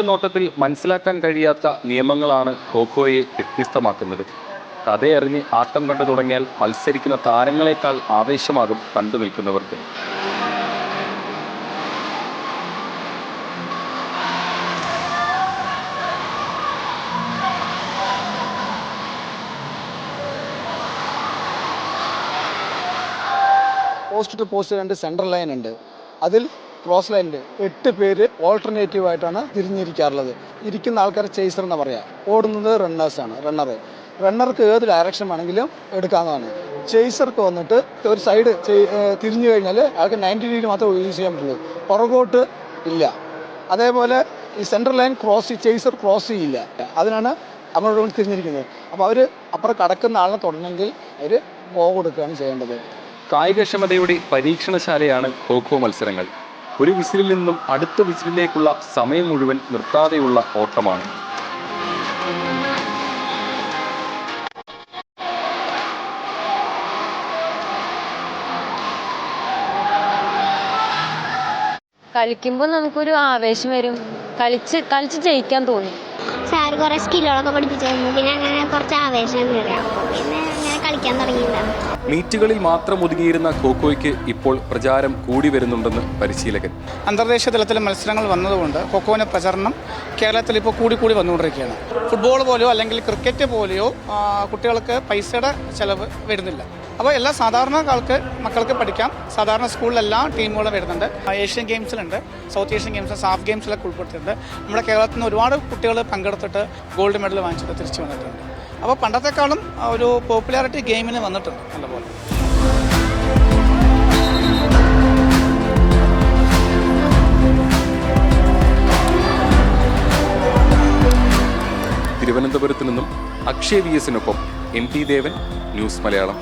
നോട്ടത്തിൽ മനസ്സിലാക്കാൻ കഴിയാത്ത നിയമങ്ങളാണ് ഖോഖോയെ വ്യത്യസ്തമാക്കുന്നത്. കഥയറിഞ്ഞ് ആട്ടം കണ്ടു തുടങ്ങിയാൽ മത്സരിക്കുന്ന താരങ്ങളെക്കാൾ ആവേശമാകും കണ്ടു നിൽക്കുന്നവർക്ക്. Post to post 2 central line ഉണ്ട്. അതിൽ ക്രോസ് ലൈനിൽ 8 പേര് ഓൾട്ടർനേറ്റീവായിട്ടാണ് തിരിഞ്ഞിരിക്കാറുള്ളത്. ഇരിക്കുന്ന ആൾക്കാരെ ചേസർ എന്ന് പറയാം. ഓടുന്നത് റണ്ണേഴ്സാണ്. റണ്ണർക്ക് ഏത് ഡയറക്ഷൻ വേണമെങ്കിലും എടുക്കാവുന്നതാണ്. ചേസർക്ക് വന്നിട്ട് ഒരു സൈഡ് തിരിഞ്ഞു കഴിഞ്ഞാൽ അയാൾക്ക് 90 ഡിഗ്രി മാത്രമേ യൂസ് ചെയ്യാൻ പറ്റുള്ളൂ, പുറകോട്ട് ഇല്ല. അതേപോലെ ഈ സെൻട്രൽ ലൈൻ ചേസർ ക്രോസ് ചെയ്യില്ല. അതിനാണ് നമ്മളോട് തിരിഞ്ഞിരിക്കുന്നത്. അപ്പോൾ അവർ അപ്പുറം കടക്കുന്ന ആളിനെ തുടങ്ങണമെങ്കിൽ അവർ ഗോ കൊടുക്കുകയാണ് ചെയ്യേണ്ടത്. കായികക്ഷമതയുടെ പരീക്ഷണശാലയാണ് ഖോഖോ മത്സരങ്ങൾ. ഒരു വിസിലിൽ നിന്നും അടുത്ത വിസിലിലേക്കുള്ള സമയം മുഴുവൻ നിർത്താതെയുള്ള ഓട്ടമാണ്. കളിക്കുമ്പോൾ നമുക്കൊരു ആവേശം വരും, കളിച്ച് ജയിക്കാൻ തോന്നും. സാർ കുറേ സ്കില്ലുകളൊക്കെ പഠിപ്പിച്ചു തന്നു. പിന്നെ അങ്ങനെ കുറച്ച് ആവേശം വരും. പിന്നെ അങ്ങനെ കളിക്കാൻ തുടങ്ങിയതാണ്. മീറ്റുകളിൽ മാത്രം ഒതുങ്ങിയിരുന്ന ഖോഖോയ്ക്ക് ഇപ്പോൾ പ്രചാരം കൂടി വരുന്നുണ്ടെന്ന് പരിശീലകൻ. അന്തർദേശീയ തലത്തിലെ മത്സരങ്ങൾ വന്നതുകൊണ്ട് ഖോഖോയുടെ പ്രചരണം കേരളത്തിൽ ഇപ്പോൾ കൂടി വന്നുകൊണ്ടിരിക്കുകയാണ്. ഫുട്ബോൾ പോലെയോ അല്ലെങ്കിൽ ക്രിക്കറ്റ് പോലെയോ കുട്ടികൾക്ക് പൈസയുടെ ചിലവ് വരുന്നില്ല. അപ്പോൾ എല്ലാ സാധാരണക്കാർക്ക് മക്കൾക്ക് പഠിക്കാം. സാധാരണ സ്കൂളിലെല്ലാം ടീമുകളും വരുന്നുണ്ട്. ഏഷ്യൻ ഗെയിംസിലുണ്ട്, സൗത്ത് ഏഷ്യൻ ഗെയിംസ്, സാഫ് ഗെയിംസിലൊക്കെ ഉൾപ്പെടുത്തിയിട്ടുണ്ട്. നമ്മുടെ കേരളത്തിൽ നിന്ന് ഒരുപാട് കുട്ടികൾ പങ്കെടുത്തിട്ട് ഗോൾഡ് മെഡൽ വാങ്ങിച്ചിട്ട് തിരിച്ചു വന്നിട്ടുണ്ട്. അപ്പോൾ പണ്ടത്തെക്കാളും ഒരു പോപ്പുലാരിറ്റി ഗെയിമിന് വന്നിട്ടുണ്ട് നല്ലപോലെ. തിരുവനന്തപുരത്ത് നിന്നും അക്ഷയ് VS-നൊപ്പം MP ദേവൻ, ന്യൂസ് മലയാളം.